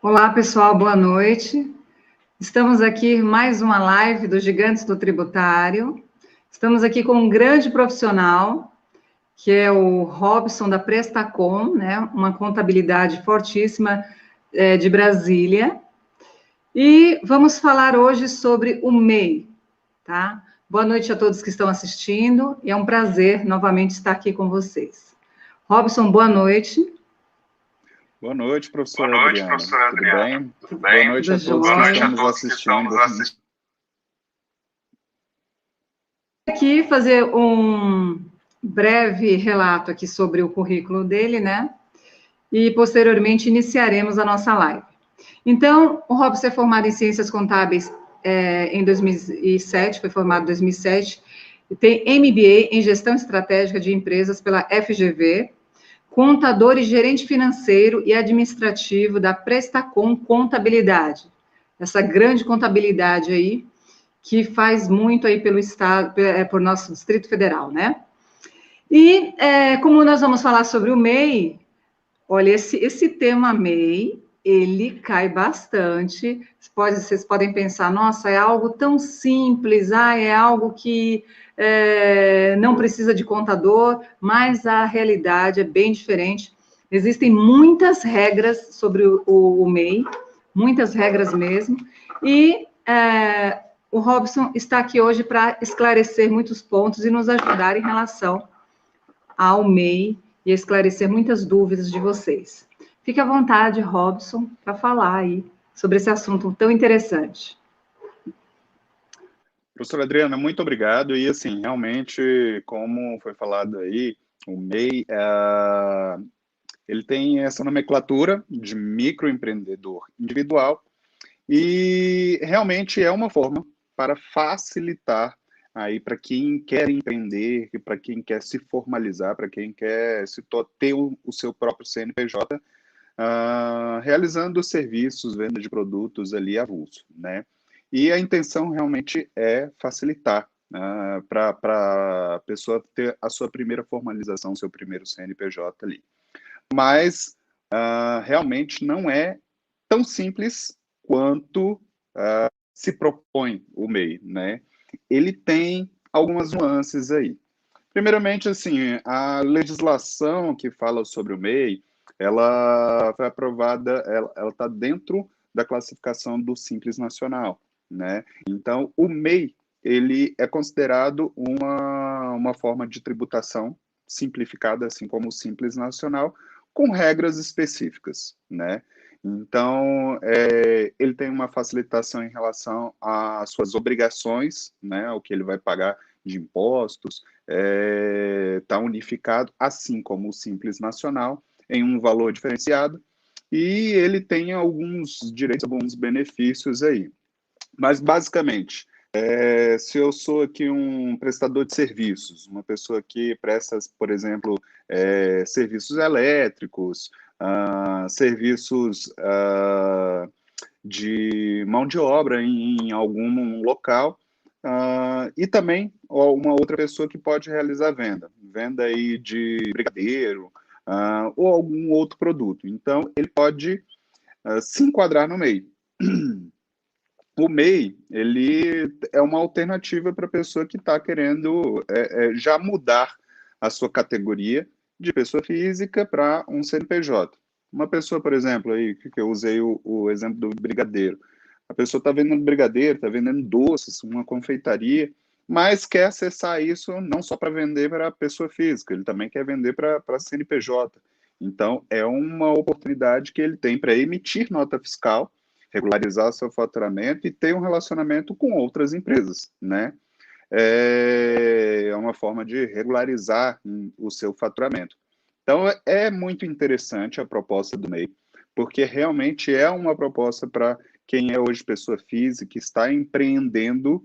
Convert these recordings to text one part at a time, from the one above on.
Olá, pessoal, boa noite. Estamos aqui em mais uma live dos Gigantes do Tributário. Estamos aqui com um grande profissional, que é o Robson da Prestacom, né? Uma contabilidade fortíssima de Brasília. E vamos falar hoje sobre o MEI, tá? Boa noite a todos que estão assistindo e é um prazer novamente estar aqui com vocês. Robson, boa noite. Boa noite, professora Adriana. Tudo bem? Boa noite a todos que estamos assistindo. Aqui fazer um breve relato aqui sobre o currículo dele, né? E posteriormente iniciaremos a nossa live. Então, o Robson é formado em Ciências Contábeis em 2007, foi formado em 2007, e tem MBA em Gestão Estratégica de Empresas pela FGV, contador e gerente financeiro e administrativo da Prestacom Contabilidade. Essa grande contabilidade aí, que faz muito aí pelo Estado, por nosso Distrito Federal, né? E como nós vamos falar sobre o MEI, olha, esse tema MEI, ele cai bastante. Vocês podem pensar, nossa, é algo tão simples, é algo que não precisa de contador, mas a realidade é bem diferente. Existem muitas regras sobre o MEI, muitas regras mesmo, e o Robson está aqui hoje para esclarecer muitos pontos e nos ajudar em relação ao MEI e esclarecer muitas dúvidas de vocês. Fique à vontade, Robson, para falar aí sobre esse assunto tão interessante. Professora Adriana, muito obrigado. E, assim, realmente, como foi falado aí, o MEI, ele tem essa nomenclatura de microempreendedor individual e realmente é uma forma para facilitar aí para quem quer empreender, para quem quer se formalizar, para quem quer ter o seu próprio CNPJ, realizando serviços, venda de produtos ali avulso, né? E a intenção realmente é facilitar para a pessoa ter a sua primeira formalização, seu primeiro CNPJ ali. Mas realmente não é tão simples quanto se propõe o MEI, né? Ele tem algumas nuances aí. Primeiramente, assim, a legislação que fala sobre o MEI, ela foi aprovada, ela está dentro da classificação do Simples Nacional, né? Então, o MEI, ele é considerado uma forma de tributação simplificada, assim como o Simples Nacional, com regras específicas, né? Então, ele tem uma facilitação em relação às suas obrigações, né? O que ele vai pagar de impostos, está unificado, assim como o Simples Nacional, em um valor diferenciado, e ele tem alguns direitos, alguns benefícios aí. Mas, basicamente, se eu sou aqui um prestador de serviços, uma pessoa que presta, por exemplo, serviços elétricos, serviços de mão de obra em algum local, e também uma outra pessoa que pode realizar venda aí de brigadeiro, ou algum outro produto. Então, ele pode se enquadrar no MEI. O MEI, ele é uma alternativa para a pessoa que está querendo já mudar a sua categoria de pessoa física para um CNPJ. Uma pessoa, por exemplo, aí, que eu usei o exemplo do brigadeiro. A pessoa está vendendo brigadeiro, está vendendo doces, uma confeitaria, mas quer acessar isso não só para vender para a pessoa física, ele também quer vender para CNPJ. Então, é uma oportunidade que ele tem para emitir nota fiscal, regularizar seu faturamento e ter um relacionamento com outras empresas, né? É uma forma de regularizar o seu faturamento. Então, é muito interessante a proposta do MEI, porque realmente é uma proposta para quem é hoje pessoa física, que está empreendendo,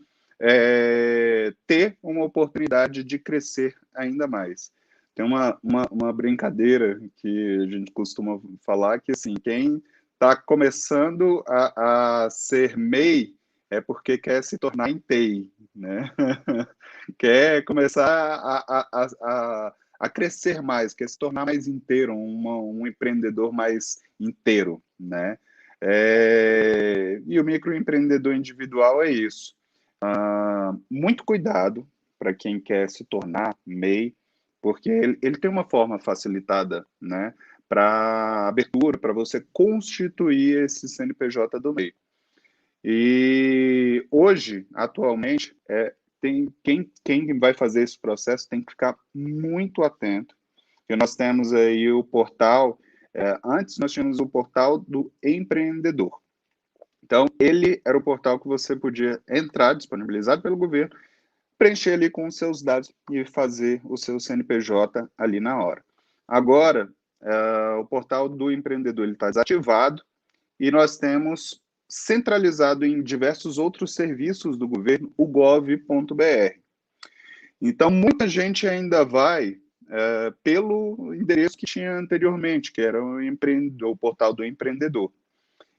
ter uma oportunidade de crescer ainda mais. Tem uma brincadeira que a gente costuma falar, que assim, quem está começando a ser MEI é porque quer se tornar ENTEI, né? Quer começar a crescer mais, quer se tornar mais inteiro, um empreendedor mais inteiro, né? E o microempreendedor individual é isso. Muito cuidado para quem quer se tornar MEI, porque ele tem uma forma facilitada, né, para abertura, para você constituir esse CNPJ do MEI. E hoje, atualmente, quem vai fazer esse processo tem que ficar muito atento, porque nós temos aí o portal, antes nós tínhamos o portal do empreendedor. Então, ele era o portal que você podia entrar, disponibilizado pelo governo, preencher ali com os seus dados e fazer o seu CNPJ ali na hora. Agora, o portal do empreendedor está desativado e nós temos centralizado em diversos outros serviços do governo, o gov.br. Então, muita gente ainda vai pelo endereço que tinha anteriormente, que era o portal do empreendedor.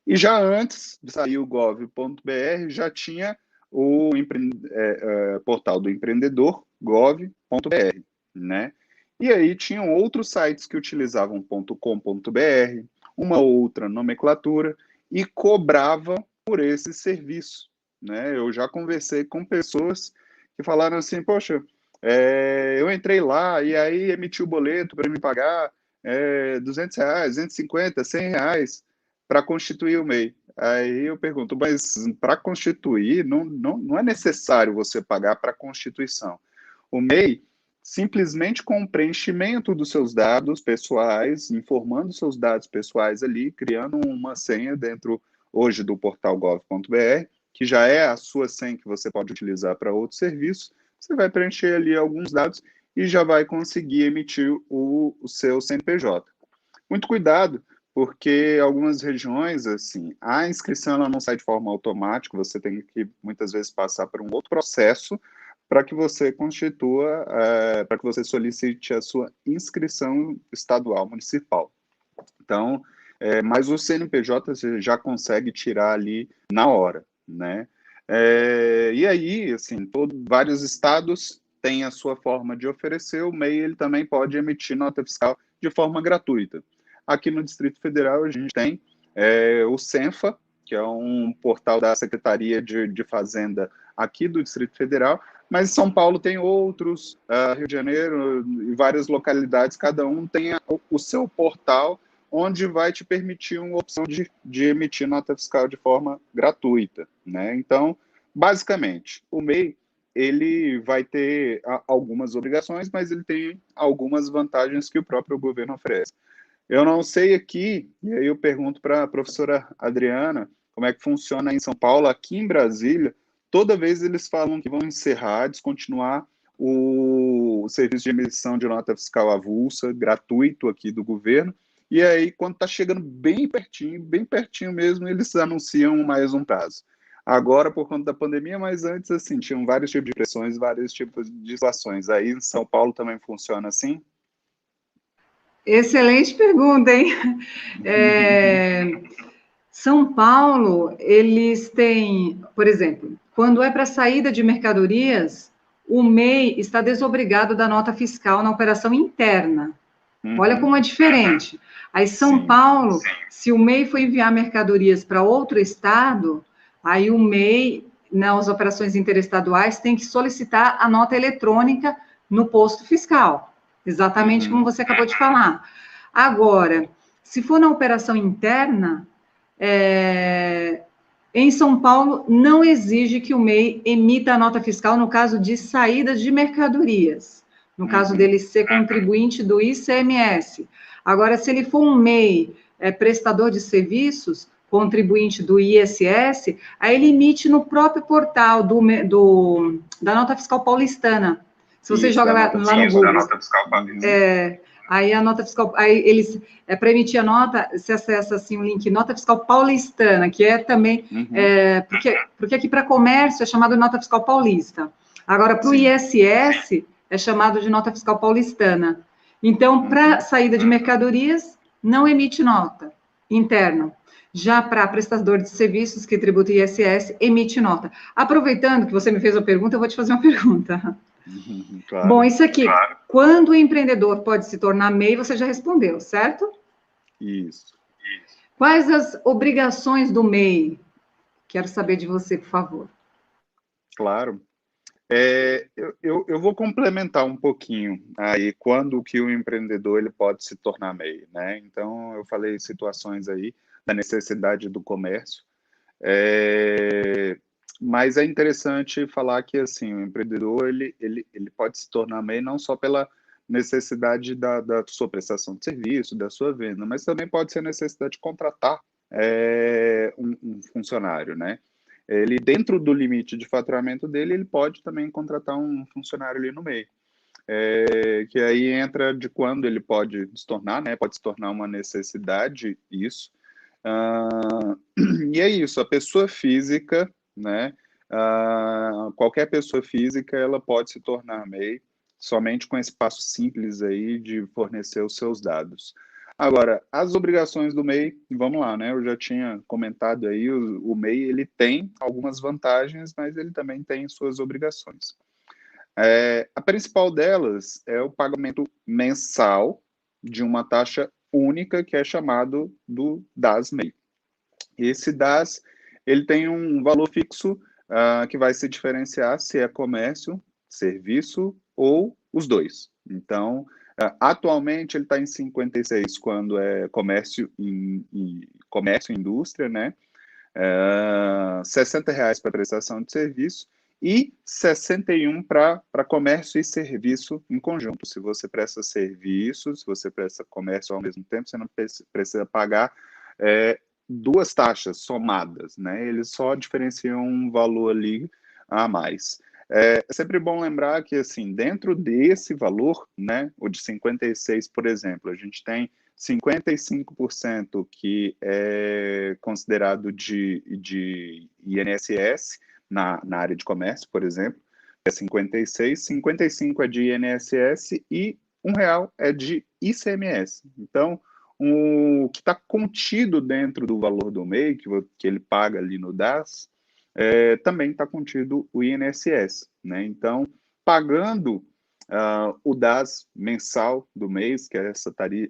E já antes de sair o gov.br, já tinha o portal do empreendedor, gov.br, né? E aí tinham outros sites que utilizavam .com.br, uma outra nomenclatura, e cobrava por esse serviço, né? Eu já conversei com pessoas que falaram assim, poxa, eu entrei lá e aí emiti o boleto para me pagar R$200, R$250, R$100 para constituir o MEI. Aí eu pergunto, mas para constituir não é necessário você pagar para a constituição. O MEI, simplesmente com o preenchimento dos seus dados pessoais, informando seus dados pessoais ali, criando uma senha dentro, hoje, do portal gov.br, que já é a sua senha que você pode utilizar para outros serviços, você vai preencher ali alguns dados e já vai conseguir emitir o seu CNPJ. Muito cuidado, porque algumas regiões, assim, a inscrição ela não sai de forma automática, você tem que, muitas vezes, passar por um outro processo para que você constitua, para que você solicite a sua inscrição estadual, municipal. Então, mas o CNPJ você já consegue tirar ali na hora, né? E aí, assim, vários estados têm a sua forma de oferecer, o MEI ele também pode emitir nota fiscal de forma gratuita. Aqui no Distrito Federal a gente tem o Cenfa, que é um portal da Secretaria de Fazenda aqui do Distrito Federal, mas São Paulo tem outros, Rio de Janeiro e várias localidades, cada um tem o seu portal, onde vai te permitir uma opção de emitir nota fiscal de forma gratuita, né? Então, basicamente, o MEI, ele vai ter algumas obrigações, mas ele tem algumas vantagens que o próprio governo oferece. Eu não sei aqui, e aí eu pergunto para a professora Adriana, como é que funciona em São Paulo. Aqui em Brasília, toda vez eles falam que vão encerrar, descontinuar o serviço de emissão de nota fiscal avulsa, gratuito aqui do governo, e aí, quando está chegando bem pertinho mesmo, eles anunciam mais um prazo. Agora, por conta da pandemia, mas antes, assim, tinham vários tipos de pressões, vários tipos de situações. Aí, em São Paulo também funciona assim? Excelente pergunta, hein? São Paulo, eles têm, por exemplo, quando é para saída de mercadorias, o MEI está desobrigado da nota fiscal na operação interna. Olha como é diferente. Aí, São Paulo, se o MEI for enviar mercadorias para outro estado, aí o MEI, nas operações interestaduais, tem que solicitar a nota eletrônica no posto fiscal. Exatamente como você acabou de falar. Agora, se for na operação interna, em São Paulo, não exige que o MEI emita a nota fiscal no caso de saída de mercadorias. No caso dele ser contribuinte do ICMS. Agora, se ele for um MEI, prestador de serviços, contribuinte do ISS, aí ele emite no próprio portal da nota fiscal paulistana. Se você joga lá no Google, nota fiscal paulistana. Aí a nota fiscal, aí eles, para emitir a nota, se acessa assim o link nota fiscal paulistana, que é também, porque aqui para comércio é chamado de nota fiscal paulista. Agora, para o ISS, é chamado de nota fiscal paulistana. Então, para saída de mercadorias, não emite nota interna. Já para prestador de serviços que tributa ISS, emite nota. Aproveitando que você me fez a pergunta, eu vou te fazer uma pergunta. Claro. Bom, isso aqui, quando o empreendedor pode se tornar MEI, você já respondeu, certo? Isso. Quais as obrigações do MEI? Quero saber de você, por favor. Claro. Eu vou complementar um pouquinho aí quando que o empreendedor ele pode se tornar MEI, né? Então, eu falei situações aí da necessidade do comércio, mas é interessante falar que assim o empreendedor ele pode se tornar MEI não só pela necessidade da sua prestação de serviço, da sua venda, mas também pode ser a necessidade de contratar um funcionário, né? Ele, dentro do limite de faturamento dele, ele pode também contratar um funcionário ali no meio. Que aí entra de quando ele pode se tornar, né? Pode se tornar uma necessidade, isso. E é isso, a pessoa física, né? Qualquer pessoa física, ela pode se tornar MEI somente com esse passo simples aí de fornecer os seus dados. Agora, as obrigações do MEI, vamos lá, né? Eu já tinha comentado aí, o MEI, ele tem algumas vantagens, mas ele também tem suas obrigações. A principal delas é o pagamento mensal de uma taxa única, que é chamado do DAS-MEI. Esse DAS, ele tem um valor fixo que vai se diferenciar se é comércio, serviço ou os dois. Então, atualmente ele está em 56 quando é comércio e indústria, né? R$ 60 para prestação de serviço e 61 para comércio e serviço em conjunto. Se você presta serviço, se você presta comércio ao mesmo tempo, você não precisa pagar duas taxas somadas, né? Eles só diferenciam um valor ali a mais. É sempre bom lembrar que, assim, dentro desse valor, né, o de 56, por exemplo, a gente tem 55% que é considerado de INSS na área de comércio, por exemplo, é 56, 55 é de INSS e R$ 1 é de ICMS. Então, o que está contido dentro do valor do MEI, que ele paga ali no DAS, também está contido o INSS, né? Então, pagando o DAS mensal do mês, que é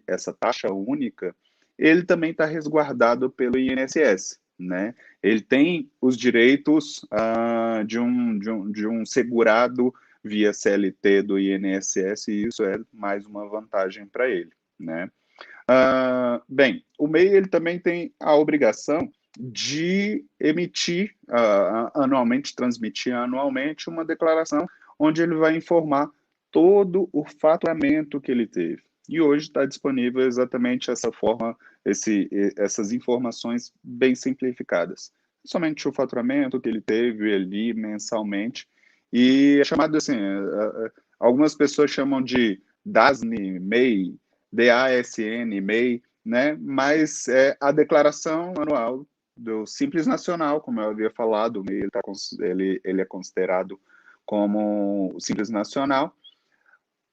essa taxa única, ele também está resguardado pelo INSS, né? Ele tem os direitos de um segurado via CLT do INSS, e isso é mais uma vantagem para ele, né? Bem, o MEI ele também tem a obrigação de emitir anualmente, transmitir anualmente uma declaração onde ele vai informar todo o faturamento que ele teve. E hoje está disponível exatamente essa forma, essas informações bem simplificadas. Somente o faturamento que ele teve ali mensalmente. E é chamado assim, algumas pessoas chamam de DASN, MEI, DASN, MEI, né? Mas a declaração anual do Simples Nacional, como eu havia falado, o MEI ele é considerado como o Simples Nacional,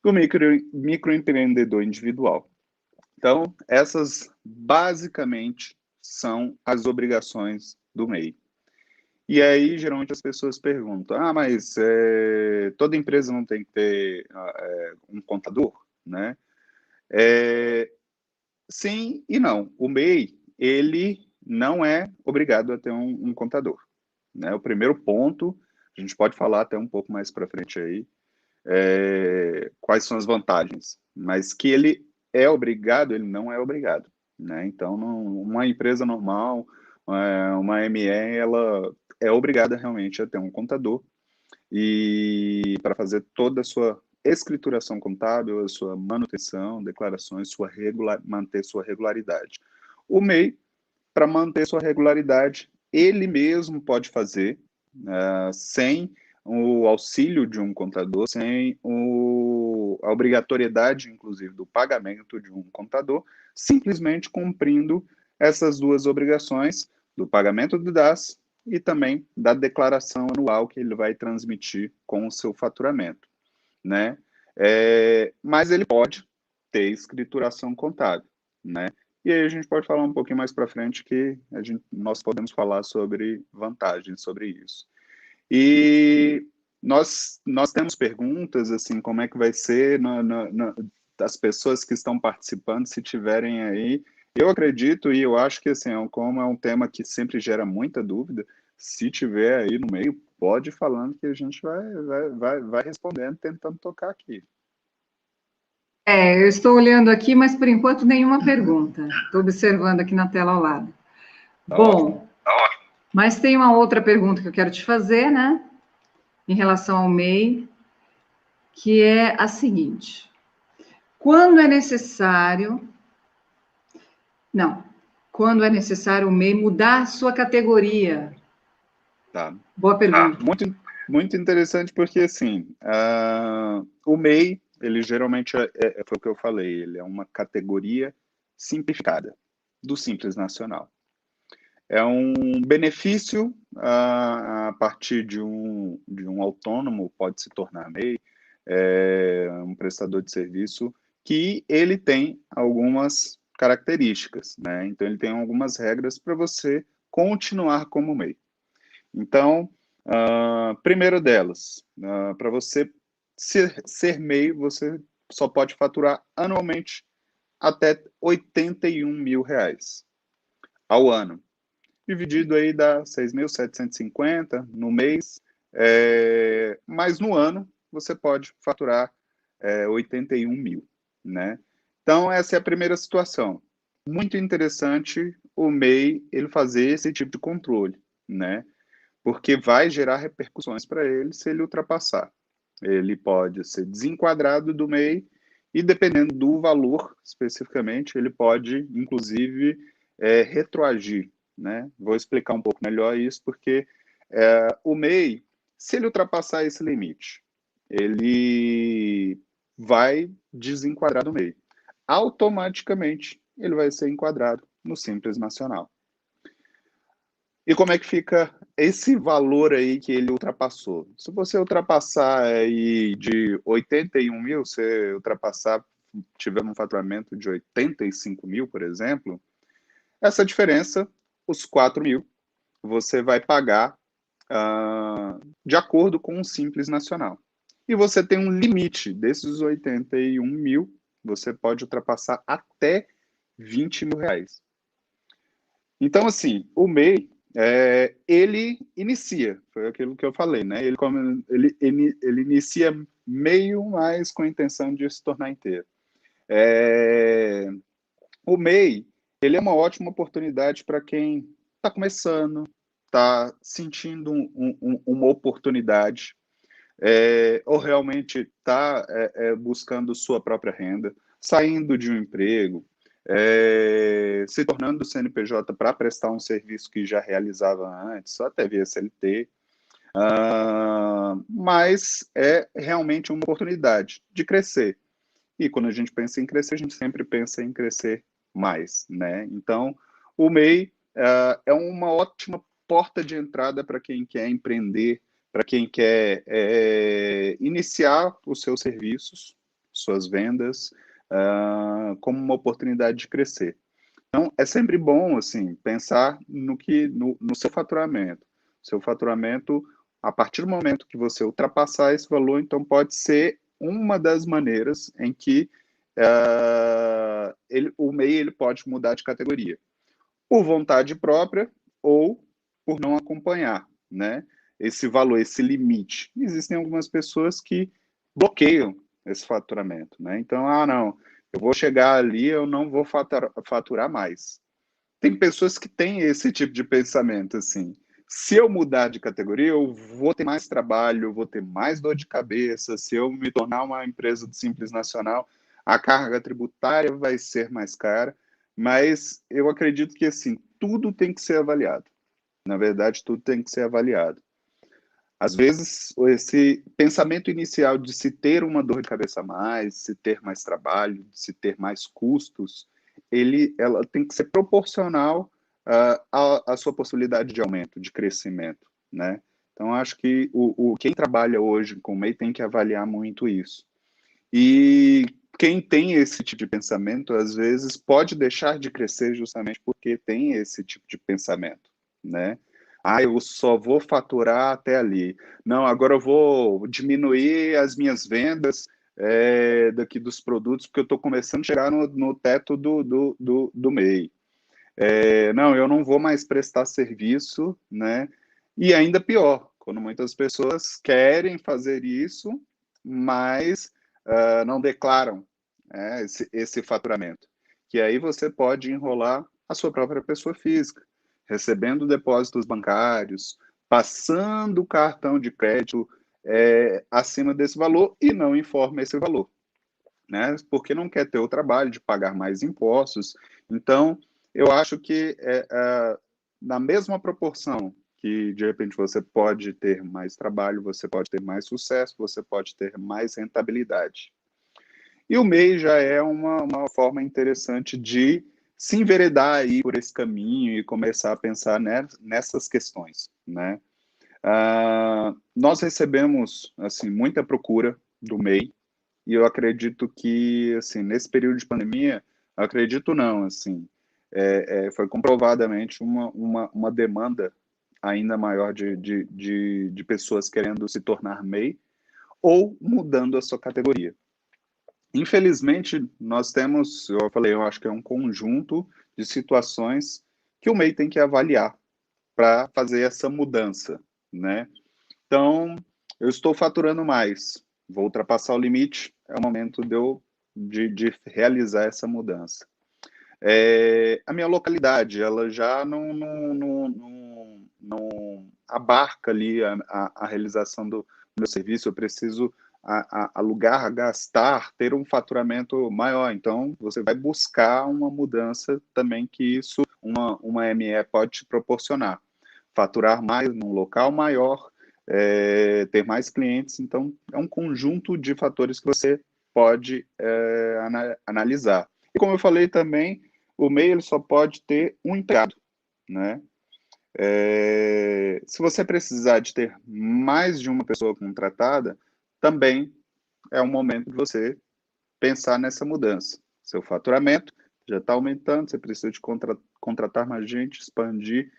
do microempreendedor individual. Então, essas basicamente são as obrigações do MEI. E aí, geralmente, as pessoas perguntam, mas toda empresa não tem que ter um contador, né? Sim e não. O MEI, ele não é obrigado a ter um contador, né? O primeiro ponto, a gente pode falar até um pouco mais para frente aí, quais são as vantagens, mas que ele é obrigado, ele não é obrigado, né? Então, uma empresa normal, uma ME, ela é obrigada realmente a ter um contador e para fazer toda a sua escrituração contábil, a sua manutenção, declarações, manter sua regularidade. O MEI, para manter sua regularidade, ele mesmo pode fazer, sem o auxílio de um contador, sem a obrigatoriedade, inclusive, do pagamento de um contador, simplesmente cumprindo essas duas obrigações do pagamento do DAS e também da declaração anual que ele vai transmitir com o seu faturamento, né? Mas ele pode ter escrituração contábil, né? E aí a gente pode falar um pouquinho mais para frente que nós podemos falar sobre vantagens sobre isso. E nós temos perguntas, assim, como é que vai ser das pessoas que estão participando, se tiverem aí, Eu acredito e eu acho que, assim, como é um tema que sempre gera muita dúvida, se tiver aí no meio, pode ir falando que a gente vai respondendo, tentando tocar aqui. Eu estou olhando aqui, mas por enquanto nenhuma pergunta. Estou observando aqui na tela ao lado. Tá ótimo. Bom, mas tem uma outra pergunta que eu quero te fazer, né? Em relação ao MEI, que é a seguinte: quando é necessário. Não. Quando é necessário o MEI mudar sua categoria? Tá. Boa pergunta. Muito interessante porque, assim, o MEI, ele geralmente, foi o que eu falei, ele é uma categoria simplificada do Simples Nacional. É um benefício a partir de um autônomo, pode se tornar MEI, um prestador de serviço, que ele tem algumas características, né? Então, ele tem algumas regras para você continuar como MEI. Então, primeiro delas, para você ser MEI, você só pode faturar anualmente até R$ 81.000 ao ano. Dividido aí dá 6.750 no mês, mas no ano você pode faturar 81 mil, né? Então, essa é a primeira situação. Muito interessante o MEI ele fazer esse tipo de controle, né? Porque vai gerar repercussões para ele se ele ultrapassar. Ele pode ser desenquadrado do MEI e, dependendo do valor especificamente, ele pode, inclusive, retroagir, né? Vou explicar um pouco melhor isso, porque o MEI, se ele ultrapassar esse limite, ele vai desenquadrar do MEI. Automaticamente, ele vai ser enquadrado no Simples Nacional. E como é que fica esse valor aí que ele ultrapassou? Se você ultrapassar aí de 81 mil, você ultrapassar, tiver um faturamento de 85 mil, por exemplo, essa diferença, os 4 mil, você vai pagar de acordo com o Simples Nacional. E você tem um limite desses 81 mil, você pode ultrapassar até R$ 20.000. Então, assim, o MEI, ele inicia, foi aquilo que eu falei, né? Ele inicia meio, mas com a intenção de se tornar inteiro. O MEI, ele é uma ótima oportunidade para quem está começando, está sentindo uma oportunidade, ou realmente está buscando sua própria renda, saindo de um emprego, se tornando CNPJ para prestar um serviço que já realizava antes, ou até via CLT, mas é realmente uma oportunidade de crescer. E quando a gente pensa em crescer, a gente sempre pensa em crescer mais, né? Então, o MEI é uma ótima porta de entrada para quem quer empreender, para quem quer iniciar os seus serviços, suas vendas, como uma oportunidade de crescer. Então, é sempre bom, assim, pensar no seu faturamento. Seu faturamento, a partir do momento que você ultrapassar esse valor, então pode ser uma das maneiras em que o MEI ele pode mudar de categoria. Por vontade própria ou por não acompanhar, né? Esse valor, esse limite. Existem algumas pessoas que bloqueiam esse faturamento, né? Então, não, eu vou chegar ali, eu não vou faturar mais. Tem pessoas que têm esse tipo de pensamento, assim. Se eu mudar de categoria, eu vou ter mais trabalho, eu vou ter mais dor de cabeça. Se eu me tornar uma empresa do Simples Nacional, a carga tributária vai ser mais cara. Mas eu acredito que, assim, tudo tem que ser avaliado. Na verdade, tudo tem que ser avaliado. Às vezes, esse pensamento inicial de se ter uma dor de cabeça a mais, se ter mais trabalho, se ter mais custos, ela tem que ser proporcional à sua possibilidade de aumento, de crescimento, né? Então, acho que quem trabalha hoje com o MEI tem que avaliar muito isso. E quem tem esse tipo de pensamento, às vezes, pode deixar de crescer justamente porque tem esse tipo de pensamento, né? Eu só vou faturar até ali. Não, agora eu vou diminuir as minhas vendas daqui dos produtos, porque eu estou começando a chegar no teto do MEI. Não, eu não vou mais prestar serviço, né? E ainda pior, quando muitas pessoas querem fazer isso, mas não declaram, esse faturamento. Que aí você pode enrolar a sua própria pessoa física, recebendo depósitos bancários, passando o cartão de crédito acima desse valor e não informa esse valor, né? Porque não quer ter o trabalho de pagar mais impostos. Então, eu acho que na mesma proporção que, de repente, você pode ter mais trabalho, você pode ter mais sucesso, você pode ter mais rentabilidade. E o MEI já é uma forma interessante de se enveredar aí por esse caminho e começar a pensar nessas questões, né? Nós recebemos, assim, muita procura do MEI, e eu acredito que, assim, nesse período de pandemia, acredito não, assim, foi comprovadamente uma demanda ainda maior de pessoas querendo se tornar MEI ou mudando a sua categoria. Infelizmente, nós temos, eu falei, eu acho que é um conjunto de situações que o MEI tem que avaliar para fazer essa mudança, né? Então, eu estou faturando mais, vou ultrapassar o limite, é o momento de realizar essa mudança. A minha localidade, ela já não abarca ali a realização do meu serviço, eu preciso alugar, gastar, ter um faturamento maior. Então, você vai buscar uma mudança também que isso, uma ME pode te proporcionar. Faturar mais num local maior, ter mais clientes. Então, é um conjunto de fatores que você pode analisar. E como eu falei também, o MEI ele só pode ter um empregado, né? Se você precisar de ter mais de uma pessoa contratada, também é um momento de você pensar nessa mudança. Seu faturamento já está aumentando, você precisa de contratar mais gente, expandir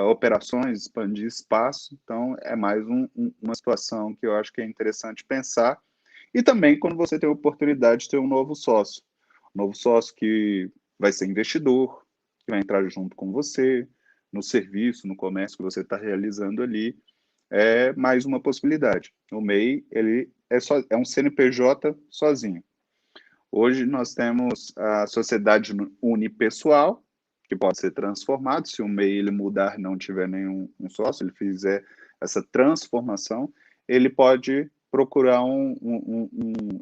operações, expandir espaço. Então, é mais uma situação que eu acho que é interessante pensar. E também quando você tem a oportunidade de ter um novo sócio. Um novo sócio que vai ser investidor, que vai entrar junto com você, no serviço, no comércio que você está realizando ali, é mais uma possibilidade. O MEI, ele é um CNPJ sozinho. Hoje nós temos a sociedade unipessoal, que pode ser transformado, se o MEI ele mudar, não tiver nenhum sócio, ele fizer essa transformação, ele pode procurar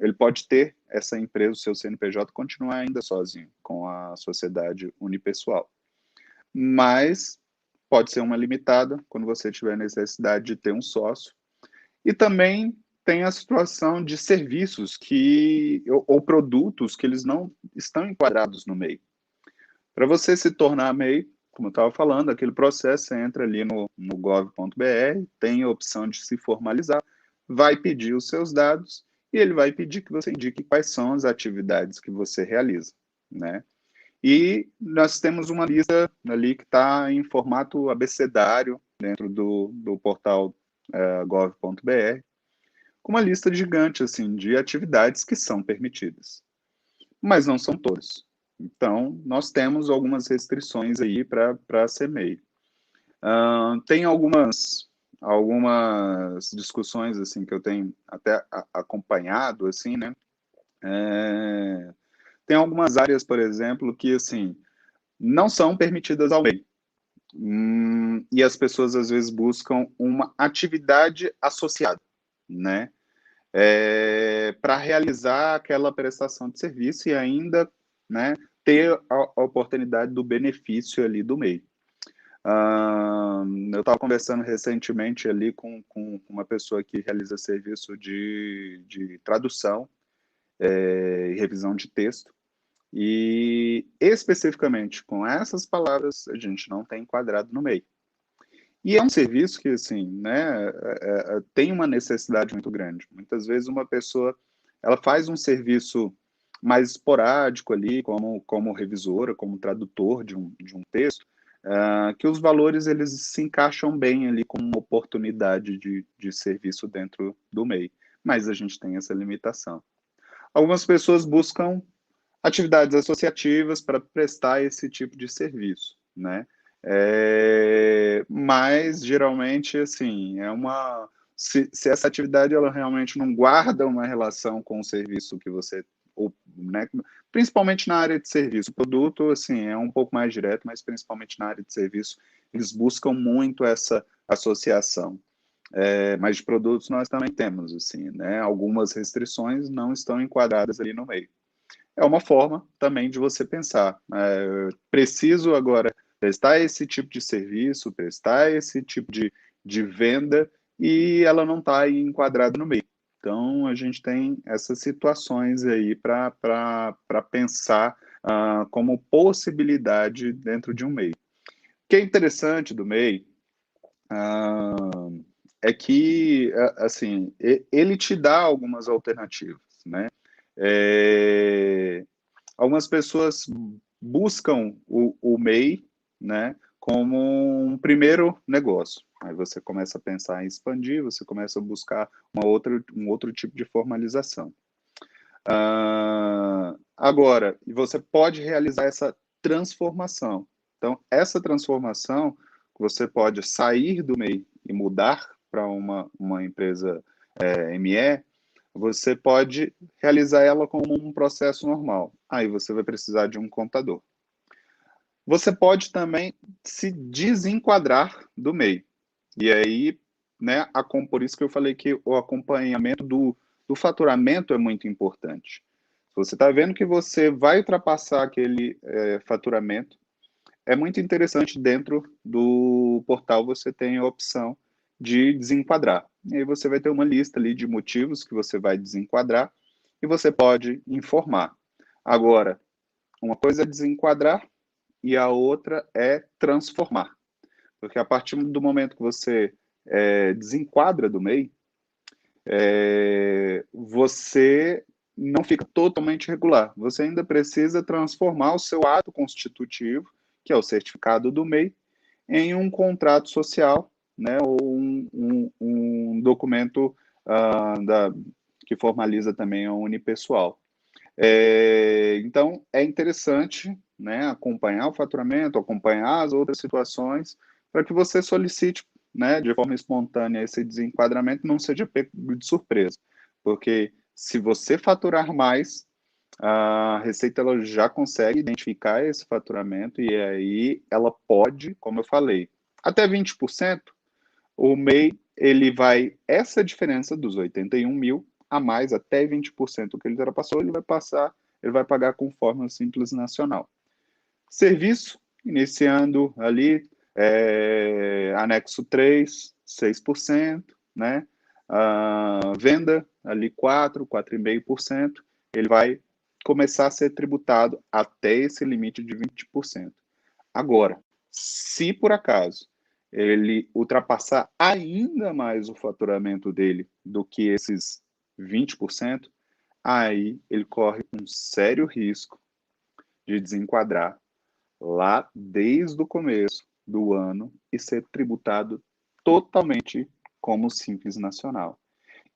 ele pode ter essa empresa, o seu CNPJ, continuar ainda sozinho, com a sociedade unipessoal. Mas pode ser uma limitada, quando você tiver necessidade de ter um sócio. E também tem a situação de serviços ou produtos que eles não estão enquadrados no MEI. Para você se tornar MEI, como eu estava falando, aquele processo, você entra ali no gov.br, tem a opção de se formalizar, vai pedir os seus dados e ele vai pedir que você indique quais são as atividades que você realiza, né? E nós temos uma lista ali que está em formato abecedário dentro do portal gov.br, com uma lista gigante assim, de atividades que são permitidas. Mas não são todas. Então, nós temos algumas restrições aí para ser MEI. Tem algumas discussões assim que eu tenho até acompanhado, assim, né? Tem algumas áreas, por exemplo, que assim não são permitidas ao MEI. E as pessoas às vezes buscam uma atividade associada, né? Para realizar aquela prestação de serviço e ainda, né, ter a oportunidade do benefício ali do MEI. Eu estava conversando recentemente ali com uma pessoa que realiza serviço de tradução e revisão de texto, e especificamente com essas palavras a gente não tem enquadrado no MEI. E é um serviço que, assim, né, tem uma necessidade muito grande. Muitas vezes uma pessoa, ela faz um serviço mais esporádico ali, como revisora, como tradutor de um texto, que os valores, eles se encaixam bem ali como uma oportunidade de serviço dentro do MEI. mas a gente tem essa limitação. Algumas pessoas buscam atividades associativas para prestar esse tipo de serviço, né? Mas geralmente, assim, se essa atividade ela realmente não guarda uma relação com o serviço que você, né, principalmente na área de serviço, o produto, assim, é um pouco mais direto, mas principalmente na área de serviço, eles buscam muito essa associação. Mas de produtos nós também temos, assim, né? Algumas restrições não estão enquadradas ali no meio. É uma forma também de você pensar. Preciso agora prestar esse tipo de serviço, prestar esse tipo de venda, e ela não está enquadrada no meio. Então, a gente tem essas situações aí para pensar como possibilidade dentro de um MEI. O que é interessante do MEI é que, assim, ele te dá algumas alternativas, né? Algumas pessoas buscam o MEI, né, como um primeiro negócio. Aí você começa a pensar em expandir, você começa a buscar um outro tipo de formalização. Agora, você pode realizar essa transformação. Então, essa transformação, você pode sair do MEI e mudar para uma empresa ME, você pode realizar ela como um processo normal. Aí você vai precisar de um contador. Você pode também se desenquadrar do MEI. E aí, né, por isso que eu falei que o acompanhamento do faturamento é muito importante. Se você está vendo que você vai ultrapassar aquele faturamento, é muito interessante, dentro do portal você tem a opção de desenquadrar. E aí você vai ter uma lista ali de motivos que você vai desenquadrar e você pode informar. Agora, uma coisa é desenquadrar e a outra é transformar. Porque a partir do momento que você desenquadra do MEI, você não fica totalmente regular. Você ainda precisa transformar o seu ato constitutivo, que é o certificado do MEI, em um contrato social, né, ou um documento que formaliza também a unipessoal. Então, é interessante, né, acompanhar o faturamento, acompanhar as outras situações, para que você solicite, né, de forma espontânea esse desenquadramento, não seja pego de surpresa. Porque se você faturar mais, a Receita ela já consegue identificar esse faturamento e aí ela pode, como eu falei, até 20%, o MEI, ele vai, essa diferença dos 81 mil a mais, até 20% que ele ultrapassou, ele vai pagar com fórmula simples nacional. Serviço, iniciando ali, anexo 3, 6%, né? Venda, ali 4,5%, ele vai começar a ser tributado até esse limite de 20%. Agora, se por acaso ele ultrapassar ainda mais o faturamento dele do que esses 20%, aí ele corre um sério risco de desenquadrar lá desde o começo do ano e ser tributado totalmente como simples nacional.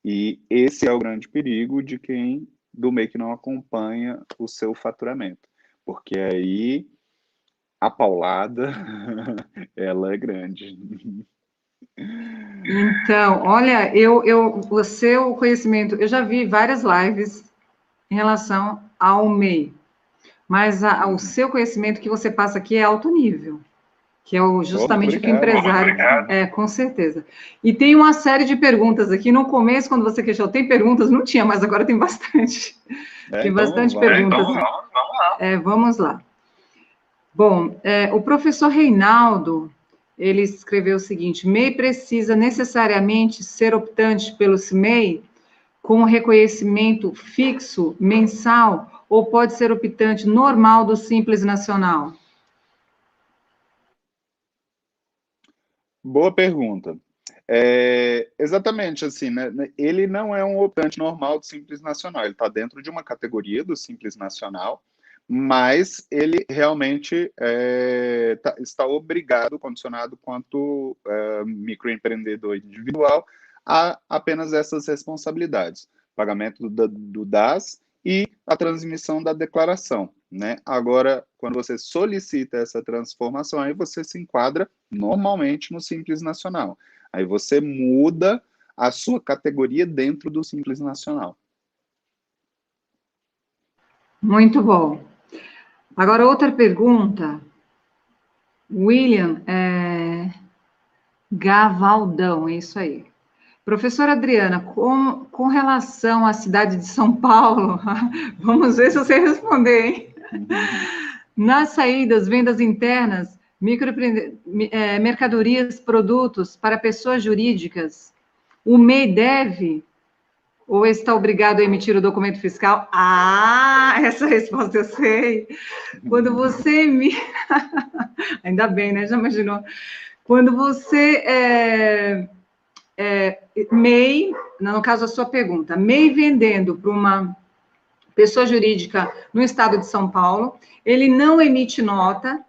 E esse é o grande perigo de quem do MEI que não acompanha o seu faturamento, porque aí a paulada ela é grande. Então, olha, o seu conhecimento, eu já vi várias lives em relação ao MEI, mas o seu conhecimento que você passa aqui é alto nível, que é justamente o que o empresário... com certeza. E tem uma série de perguntas aqui. No começo, quando você questionou, tem perguntas? Não tinha, mas agora tem bastante. Tem Então, bastante perguntas. Então, vamos lá. Vamos lá. Bom, o professor Reinaldo, ele escreveu o seguinte: MEI precisa necessariamente ser optante pelo CIMEI com reconhecimento fixo, mensal, ou pode ser optante normal do Simples Nacional? Boa pergunta. Exatamente assim, né? Ele não é um optante normal do Simples Nacional, ele está dentro de uma categoria do Simples Nacional, mas ele realmente está obrigado, condicionado quanto microempreendedor individual, há apenas essas responsabilidades, pagamento do DAS e a transmissão da declaração, né? Agora, quando você solicita essa transformação, aí você se enquadra normalmente no Simples Nacional. Aí você muda a sua categoria dentro do Simples Nacional. Muito bom. Agora, outra pergunta. William Gavaldão, é isso aí. Professora Adriana, com relação à cidade de São Paulo, vamos ver se você responder, hein? Nas saídas, vendas internas, mercadorias, produtos para pessoas jurídicas, o MEI deve ou está obrigado a emitir o documento fiscal? Ah, essa resposta eu sei. Quando você ainda bem, né? Já imaginou? Quando você MEI, no caso a sua pergunta, MEI vendendo para uma pessoa jurídica no estado de São Paulo, ele não emite nota,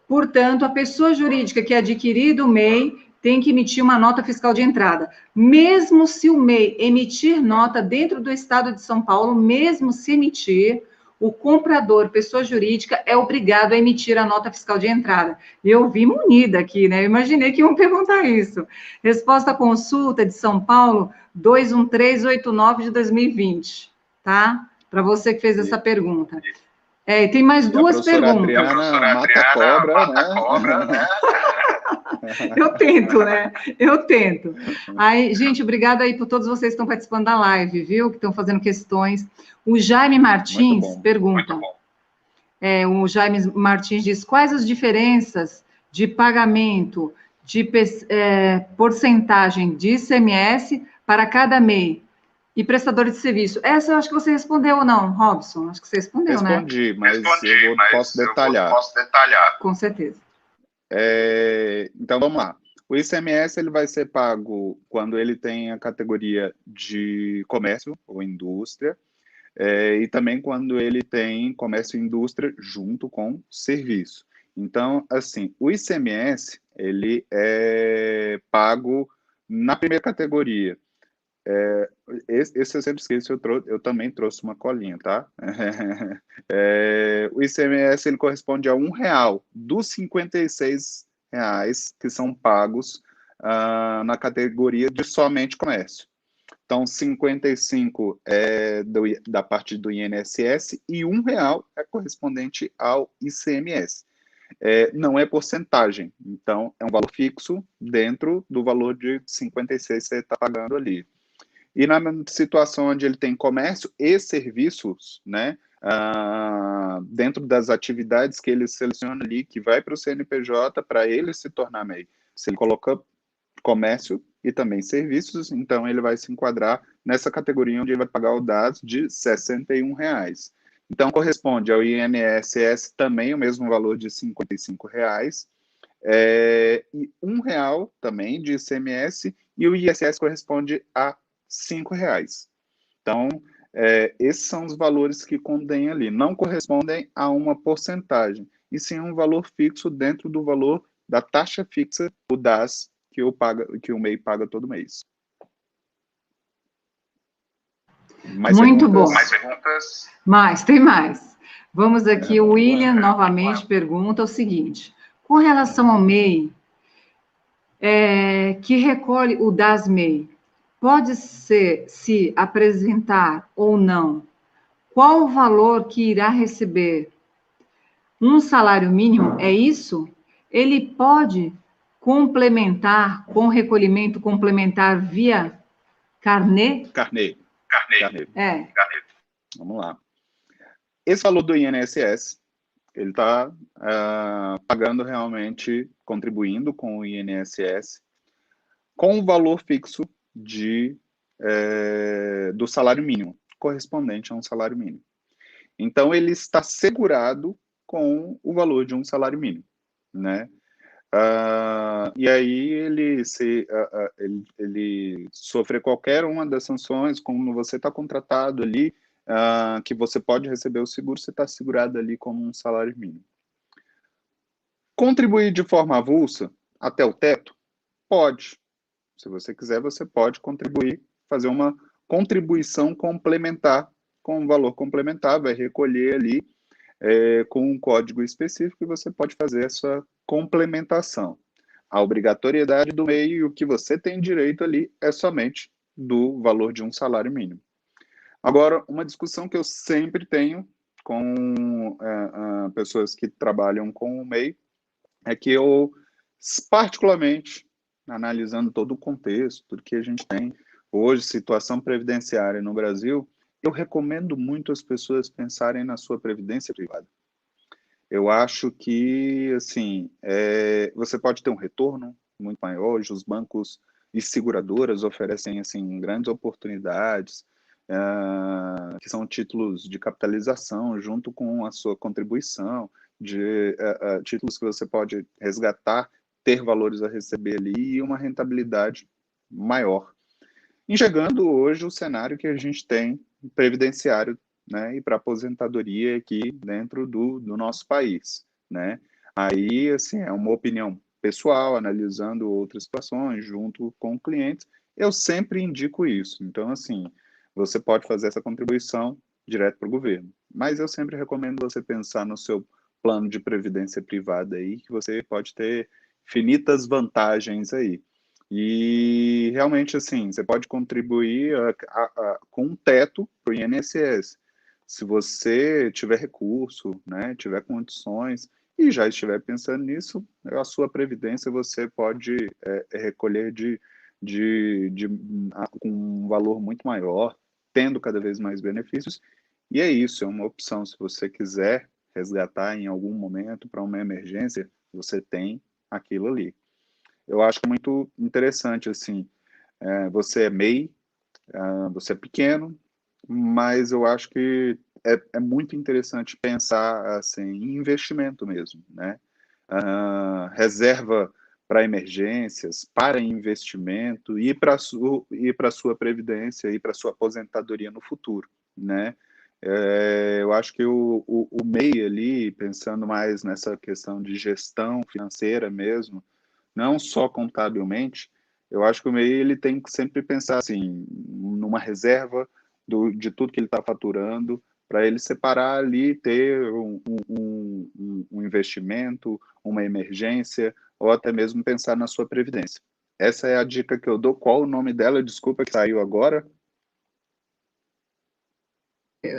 portanto, a pessoa jurídica que adquirido o MEI tem que emitir uma nota fiscal de entrada. Mesmo se o MEI emitir nota dentro do estado de São Paulo, mesmo se emitir, o comprador, pessoa jurídica, é obrigado a emitir a nota fiscal de entrada. Eu vi munida aqui, né? Eu imaginei que iam perguntar isso. Resposta à consulta de São Paulo, 21389 de 2020, tá? Para você que fez essa pergunta. Tem mais duas perguntas. A professora Adriana mata a cobra, né? Eu tento, né? Eu tento. Aí, gente, obrigada aí por todos vocês que estão participando da live, viu? Que estão fazendo questões. O Jaime Martins pergunta. O Jaime Martins diz: quais as diferenças de pagamento de porcentagem de ICMS para cada MEI e prestador de serviço? Essa eu acho que você respondeu ou não, Robson? Acho que você respondeu, né? Respondi, mas eu posso detalhar. Com certeza. Então, vamos lá. O ICMS ele vai ser pago quando ele tem a categoria de comércio ou indústria, e também quando ele tem comércio e indústria junto com serviço. Então, assim, o ICMS, ele é pago na primeira categoria. Esse eu sempre esqueço, eu também trouxe uma colinha, tá? O ICMS, ele corresponde a R$1 dos R$56 que são pagos na categoria de somente comércio. Então, 55 da parte do INSS e R$1 é correspondente ao ICMS. Não é porcentagem, então é um valor fixo dentro do valor de 56 que você está pagando ali. E na situação onde ele tem comércio e serviços, né, dentro das atividades que ele seleciona ali, que vai para o CNPJ para ele se tornar MEI. Se ele coloca comércio e também serviços, então ele vai se enquadrar nessa categoria onde ele vai pagar o DAS de R$61. Então, corresponde ao INSS também o mesmo valor de R$55, e R$1 também de ICMS, e o ISS corresponde a R$5. Então, esses são os valores que contém ali. Não correspondem a uma porcentagem, e sim um valor fixo dentro do valor da taxa fixa, o DAS, que o MEI paga todo mês. Muito bom. Mais perguntas? Tem mais. Vamos aqui, o William novamente pergunta o seguinte: com relação ao MEI, que recolhe o DAS MEI, pode se apresentar ou não? Qual o valor que irá receber? Um salário mínimo, é isso? Ele pode complementar com recolhimento complementar via carnê? Carnê. Vamos lá. Esse valor do INSS, ele está pagando realmente, contribuindo com o INSS, com o valor fixo do salário mínimo, correspondente a um salário mínimo. Então, ele está segurado com o valor de um salário mínimo, né? E aí ele sofre qualquer uma das sanções, como você está contratado ali, que você pode receber o seguro, você está segurado ali como um salário mínimo. Contribuir de forma avulsa até o teto? Pode. Se você quiser, você pode contribuir, fazer uma contribuição complementar, com um valor complementar, vai recolher ali com um código específico e você pode fazer essa complementação. A obrigatoriedade do MEI e o que você tem direito ali é somente do valor de um salário mínimo. Agora, uma discussão que eu sempre tenho com pessoas que trabalham com o MEI é que eu, particularmente, analisando todo o contexto, tudo que a gente tem hoje, situação previdenciária no Brasil, eu recomendo muito as pessoas pensarem na sua previdência privada. Eu acho que, assim, você pode ter um retorno muito maior. Hoje os bancos e seguradoras oferecem, assim, grandes oportunidades, que são títulos de capitalização junto com a sua contribuição, de títulos que você pode resgatar, ter valores a receber ali e uma rentabilidade maior. Enxergando hoje o cenário que a gente tem previdenciário, né, e para aposentadoria aqui dentro do nosso país, né? Aí, assim, é uma opinião pessoal, analisando outras situações junto com clientes, eu sempre indico isso. Então, assim, você pode fazer essa contribuição direto para o governo, mas eu sempre recomendo você pensar no seu plano de previdência privada aí, que você pode ter infinitas vantagens aí. E realmente, assim, você pode contribuir com um teto para o INSS. Se você tiver recurso, né, tiver condições e já estiver pensando nisso, a sua previdência você pode recolher com um valor muito maior, tendo cada vez mais benefícios. E é isso, é uma opção. Se você quiser resgatar em algum momento para uma emergência, você tem aquilo ali. Eu acho muito interessante, assim, você é MEI, você é pequeno, mas eu acho que é muito interessante pensar, assim, em investimento mesmo, né? Reserva para emergências, para investimento e para a sua previdência e para a sua aposentadoria no futuro, né? Eu acho que o MEI ali, pensando mais nessa questão de gestão financeira mesmo, não só contabilmente, eu acho que o MEI ele tem que sempre pensar assim, numa reserva de tudo que ele está faturando, para ele separar ali, ter um investimento, uma emergência, ou até mesmo pensar na sua previdência. Essa é a dica que eu dou. Qual o nome dela? Desculpa que saiu agora.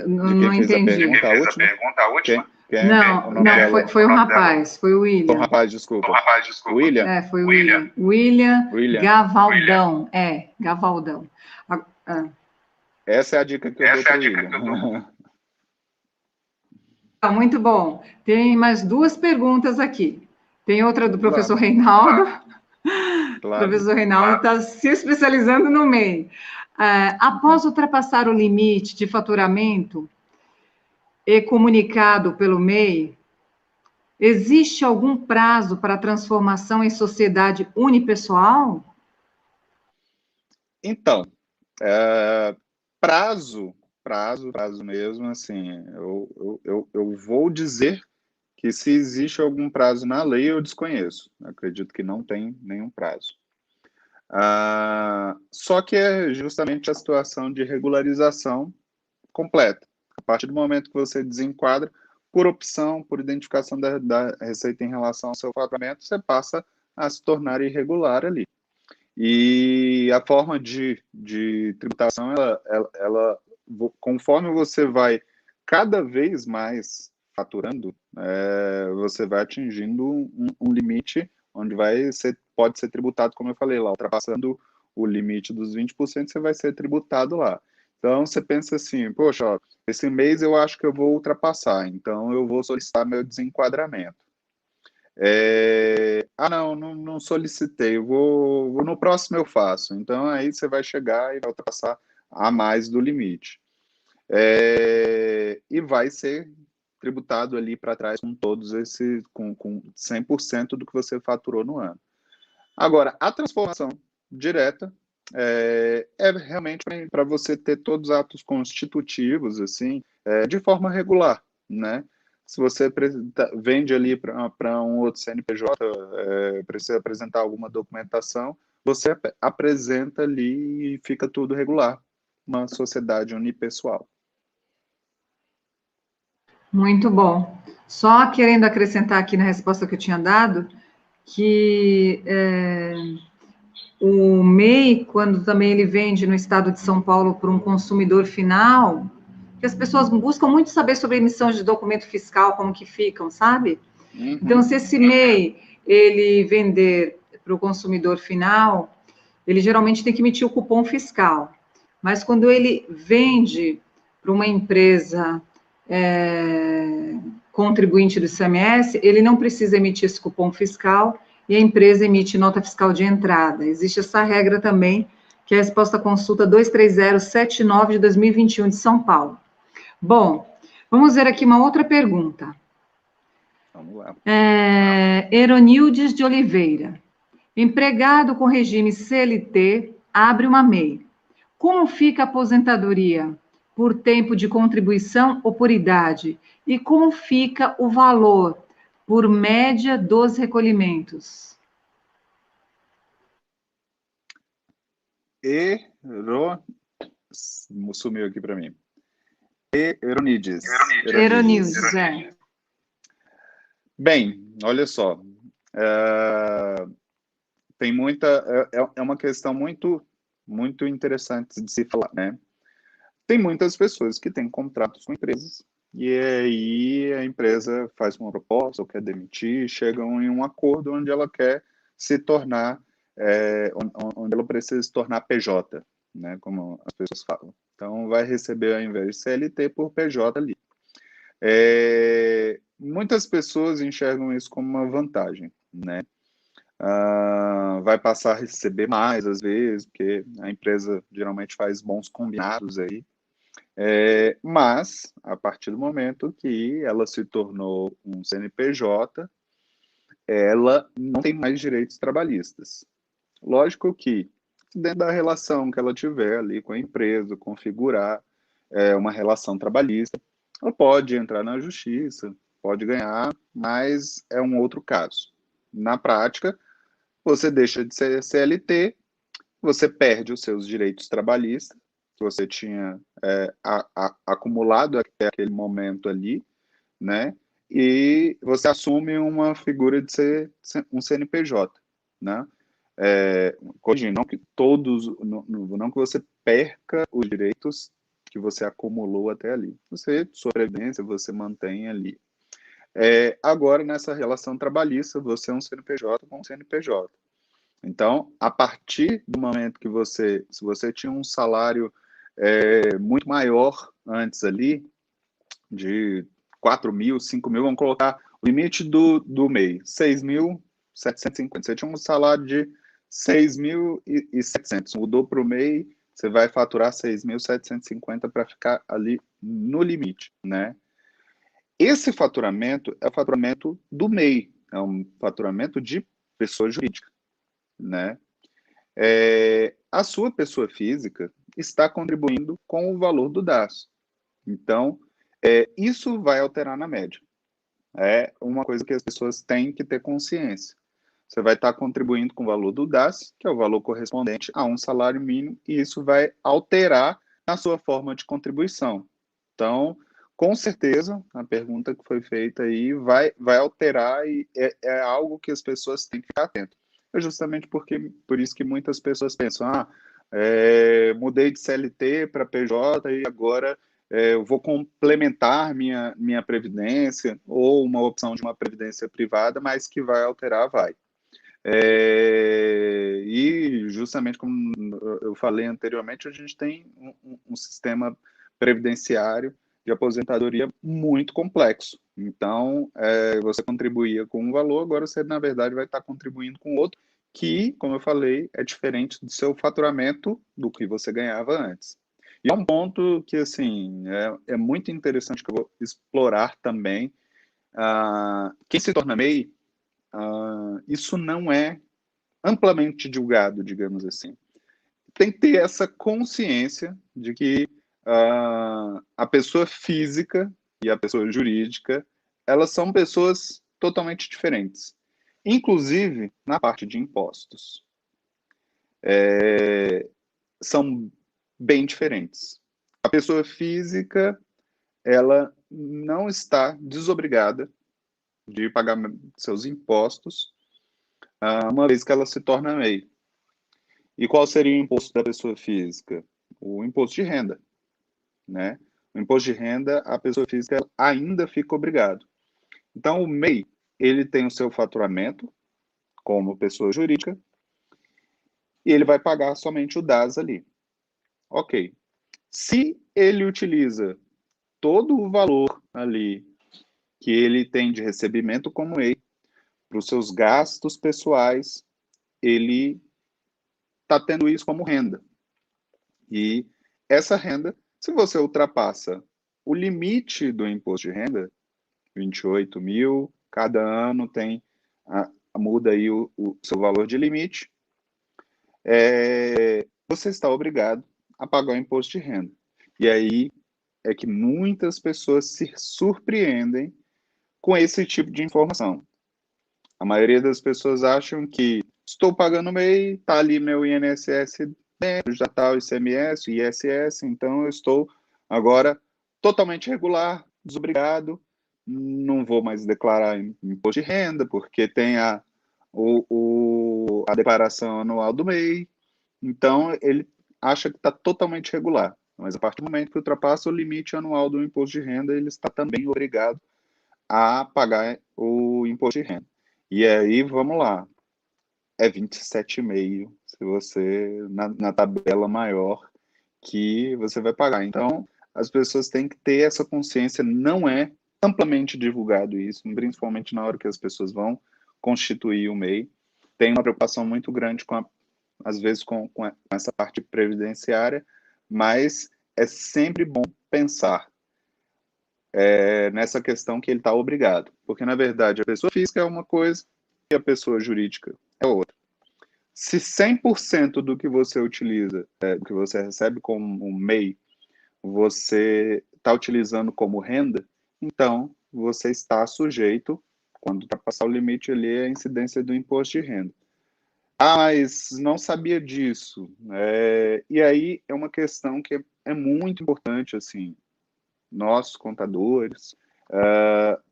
Não entendi. Quem fez a pergunta, a última? Não, foi o rapaz, foi o William. Foi o rapaz, desculpa. William? Foi o William. William Gavaldão. Gavaldão. Essa é a dica que eu dou para o William. Muito bom. Tem mais duas perguntas aqui. Tem outra do professor Reinaldo. Claro. O professor Reinaldo está se especializando no MEI. Após ultrapassar o limite de faturamento e comunicado pelo MEI, existe algum prazo para a transformação em sociedade unipessoal? Então, prazo mesmo, assim, eu vou dizer que se existe algum prazo na lei, eu desconheço. Acredito que não tem nenhum prazo. Só que é justamente a situação de regularização completa. A partir do momento que você desenquadra, por opção, por identificação da Receita em relação ao seu faturamento, você passa a se tornar irregular ali. E a forma de tributação, ela, conforme você vai cada vez mais faturando, você vai atingindo um limite onde pode ser tributado, como eu falei lá, ultrapassando o limite dos 20%, você vai ser tributado lá. Então, você pensa assim, poxa, ó, esse mês eu acho que eu vou ultrapassar, então eu vou solicitar meu desenquadramento. Não solicitei, vou no próximo eu faço. Então, aí você vai chegar e vai ultrapassar a mais do limite. E vai ser tributado ali para trás com todos com 100% do que você faturou no ano. Agora, a transformação direta é realmente para você ter todos os atos constitutivos, assim, de forma regular, né? Se você vende ali para um outro CNPJ, precisa apresentar alguma documentação, você apresenta ali e fica tudo regular. Uma sociedade unipessoal. Muito bom. Só querendo acrescentar aqui na resposta que eu tinha dado, que o MEI, quando também ele vende no estado de São Paulo para um consumidor final, que as pessoas buscam muito saber sobre a emissão de documento fiscal, como que ficam, sabe? Uhum. Então, se esse MEI, ele vender para o consumidor final, ele geralmente tem que emitir o cupom fiscal. Mas quando ele vende para uma empresa contribuinte do ICMS, ele não precisa emitir esse cupom fiscal e a empresa emite nota fiscal de entrada. Existe essa regra também, que é a resposta à consulta 23079 de 2021 de São Paulo. Bom, vamos ver aqui uma outra pergunta. Vamos lá. Eronildes de Oliveira. Empregado com regime CLT abre uma MEI. Como fica a aposentadoria? Por tempo de contribuição ou por idade? E como fica o valor por média dos recolhimentos? Sumiu aqui para mim. Eronides. Eronildes, é. Bem, olha só. Tem muita... É uma questão muito interessante de se falar, né? Tem muitas pessoas que têm contratos com empresas e aí a empresa faz uma proposta ou quer demitir, chegam em um acordo onde ela quer se tornar, onde ela precisa se tornar PJ, né, como as pessoas falam. Então, vai receber, ao invés de CLT, por PJ ali. Muitas pessoas enxergam isso como uma vantagem, né? Vai passar a receber mais, às vezes, porque a empresa geralmente faz bons combinados aí. Mas, a partir do momento que ela se tornou um CNPJ, ela não tem mais direitos trabalhistas. Lógico que, dentro da relação que ela tiver ali com a empresa, configurar uma relação trabalhista, ela pode entrar na justiça, pode ganhar, mas é um outro caso. Na prática, você deixa de ser CLT, você perde os seus direitos trabalhistas, que você tinha acumulado até aquele momento ali, né? E você assume uma figura de ser um CNPJ, né? Não que todos, não que você perca os direitos que você acumulou até ali. Sua previdência, você mantém ali. Agora, nessa relação trabalhista, você é um CNPJ com um CNPJ. Então, a partir do momento que se você tinha um salário muito maior antes ali, de 4 mil, 5 mil, vamos colocar o limite do MEI, 6.750. Você tinha um salário de 6.700, mudou para o MEI, você vai faturar 6.750 para ficar ali no limite, né? Esse faturamento é o faturamento do MEI, é um faturamento de pessoa jurídica, né? A sua pessoa física está contribuindo com o valor do DAS. Então, isso vai alterar na média. É uma coisa que as pessoas têm que ter consciência. Você vai estar contribuindo com o valor do DAS, que é o valor correspondente a um salário mínimo, e isso vai alterar na sua forma de contribuição. Então, com certeza, a pergunta que foi feita aí vai alterar e é algo que as pessoas têm que ficar atentas. É justamente por isso que muitas pessoas pensam, mudei de CLT para PJ e agora eu vou complementar minha previdência ou uma opção de uma previdência privada, mas que vai alterar, vai. E justamente como eu falei anteriormente, a gente tem um sistema previdenciário de aposentadoria muito complexo. Então, você contribuía com um valor, agora você, na verdade, vai estar contribuindo com outro, que, como eu falei, é diferente do seu faturamento do que você ganhava antes. E é um ponto que, assim, é muito interessante que eu vou explorar também. Quem se torna MEI, isso não é amplamente divulgado, digamos assim. Tem que ter essa consciência de que a pessoa física e a pessoa jurídica, elas são pessoas totalmente diferentes, inclusive na parte de impostos. são bem diferentes. A pessoa física, ela não está desobrigada de pagar seus impostos, uma vez que ela se torna MEI. E qual seria o imposto da pessoa física? O imposto de renda, né? O imposto de renda, a pessoa física ainda fica obrigado. Então, o MEI, ele tem o seu faturamento como pessoa jurídica e ele vai pagar somente o DAS ali. Ok. Se ele utiliza todo o valor ali que ele tem de recebimento como MEI para os seus gastos pessoais, ele está tendo isso como renda. E essa renda, se você ultrapassa o limite do imposto de renda, 28 mil, cada ano tem, muda aí o seu valor de limite, você está obrigado a pagar o imposto de renda. E aí é que muitas pessoas se surpreendem com esse tipo de informação. A maioria das pessoas acham que estou pagando MEI, está ali meu INSS dentro, já está o ICMS, o ISS, então eu estou agora totalmente regular, desobrigado, não vou mais declarar imposto de renda, porque tem a declaração anual do MEI, então ele acha que está totalmente regular. Mas a partir do momento que ultrapassa o limite anual do imposto de renda, ele está também obrigado a pagar o imposto de renda. E aí, vamos lá, é 27,5 se você, na tabela maior, que você vai pagar. Então, as pessoas têm que ter essa consciência, não é amplamente divulgado isso, principalmente na hora que as pessoas vão constituir o MEI. Tem uma preocupação muito grande, às vezes, com essa parte previdenciária, mas é sempre bom pensar nessa questão que ele está obrigado. Porque, na verdade, a pessoa física é uma coisa e a pessoa jurídica é outra. Se 100% do que você utiliza, do que você recebe como um MEI, você está utilizando como renda, então você está sujeito, quando ultrapassar o limite ali, à incidência do imposto de renda. Ah, mas não sabia disso. E aí é uma questão que é muito importante, assim, nós, contadores,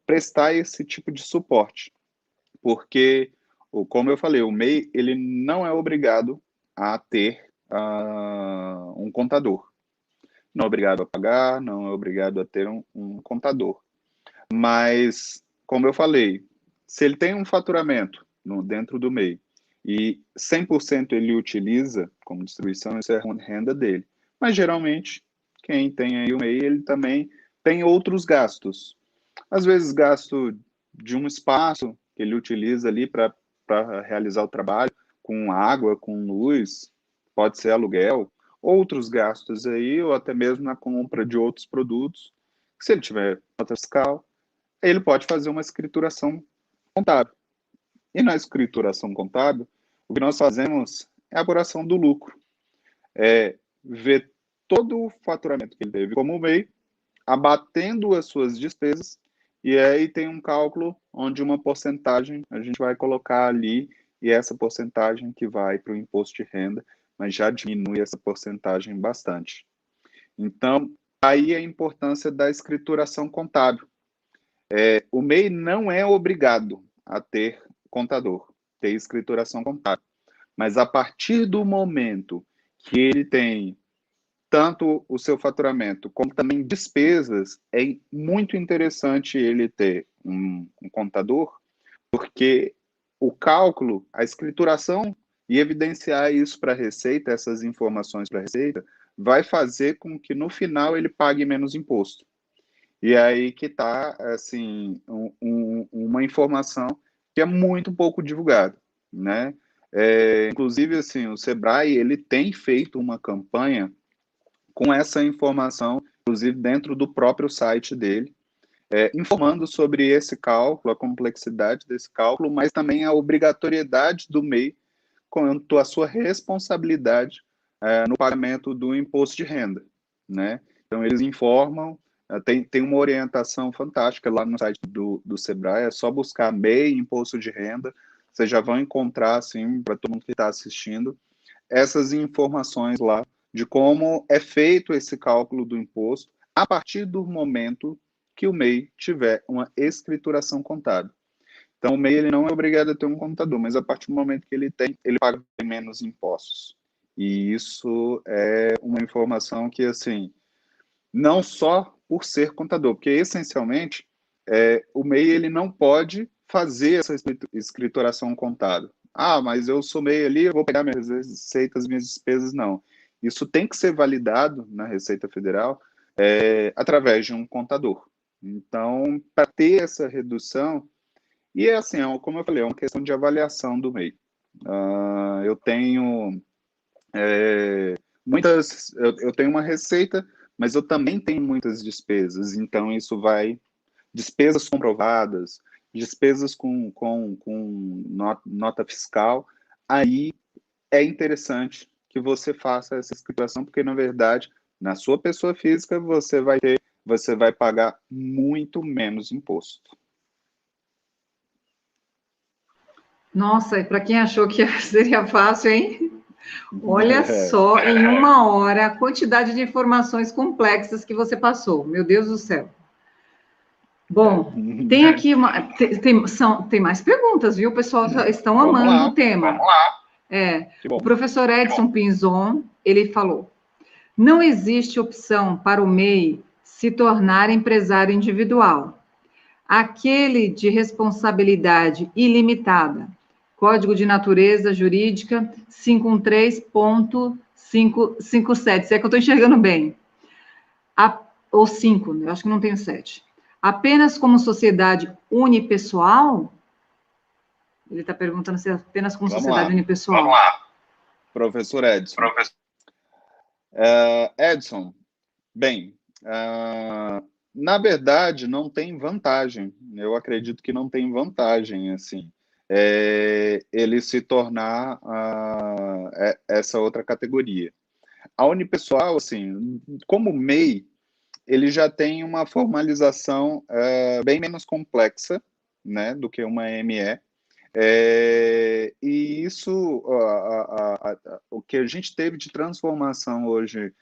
prestar esse tipo de suporte. Porque, como eu falei, o MEI ele não é obrigado a ter um contador. Não é obrigado a pagar, não é obrigado a ter um contador. Mas, como eu falei, se ele tem um faturamento dentro do MEI e 100% ele utiliza como distribuição, isso é renda dele. Mas, geralmente, quem tem aí o MEI, ele também tem outros gastos. Às vezes, gasto de um espaço que ele utiliza ali para realizar o trabalho, com água, com luz, pode ser aluguel, outros gastos aí, ou até mesmo na compra de outros produtos. Se ele tiver nota fiscal, ele pode fazer uma escrituração contábil. E na escrituração contábil, o que nós fazemos é a apuração do lucro. Ver todo o faturamento que ele teve como MEI, abatendo as suas despesas, e aí tem um cálculo onde uma porcentagem a gente vai colocar ali, e essa porcentagem que vai para o imposto de renda, mas já diminui essa porcentagem bastante. Então, aí a importância da escrituração contábil. O MEI não é obrigado a ter contador, ter escrituração contábil, mas a partir do momento que ele tem tanto o seu faturamento como também despesas, é muito interessante ele ter um contador, porque o cálculo, a escrituração e evidenciar isso para a Receita, essas informações para a Receita, vai fazer com que no final ele pague menos imposto. E aí que está, assim, uma informação que é muito pouco divulgada, né? Inclusive, assim, o Sebrae, ele tem feito uma campanha com essa informação, inclusive dentro do próprio site dele, informando sobre esse cálculo, a complexidade desse cálculo, mas também a obrigatoriedade do MEI quanto à sua responsabilidade no pagamento do imposto de renda, né? Então, eles informam, tem uma orientação fantástica lá no site do Sebrae, é só buscar MEI, imposto de renda, vocês já vão encontrar, assim, para todo mundo que está assistindo, essas informações lá de como é feito esse cálculo do imposto a partir do momento que o MEI tiver uma escrituração contábil. Então, o MEI ele não é obrigado a ter um contador, mas a partir do momento que ele tem, ele paga menos impostos. E isso é uma informação que, assim, não só por ser contador, porque, essencialmente, o MEI ele não pode fazer essa escrituração contábil. Ah, mas eu sou MEI ali, eu vou pegar minhas receitas, minhas despesas, não. Isso tem que ser validado na Receita Federal através de um contador. Então, para ter essa redução, e é assim, como eu falei, é uma questão de avaliação do MEI. Eu tenho eu tenho uma receita, mas eu também tenho muitas despesas, então isso vai, despesas comprovadas, despesas com nota fiscal, aí é interessante que você faça essa escrituração, porque, na verdade, na sua pessoa física, você vai pagar muito menos imposto. Nossa, e para quem achou que seria fácil, hein? Olha só, em uma hora, a quantidade de informações complexas que você passou. Meu Deus do céu. Bom, tem aqui tem mais perguntas, viu? O pessoal estão amando o tema. Vamos lá. O professor Edson Pinzon, ele falou: não existe opção para o MEI se tornar empresário individual. Aquele de responsabilidade ilimitada. Código de Natureza Jurídica 513.557. Se é que eu estou enxergando bem. Ou 5, eu acho que não tenho 7. Apenas como sociedade unipessoal? Ele está perguntando se é apenas como sociedade unipessoal. Vamos lá. Professor Edson. Edson, bem, na verdade, não tem vantagem. Eu acredito que não tem vantagem, assim, ele se tornar essa outra categoria. A unipessoal, assim, como MEI, ele já tem uma formalização bem menos complexa, né, do que uma ME. E isso, o que a gente teve de transformação hoje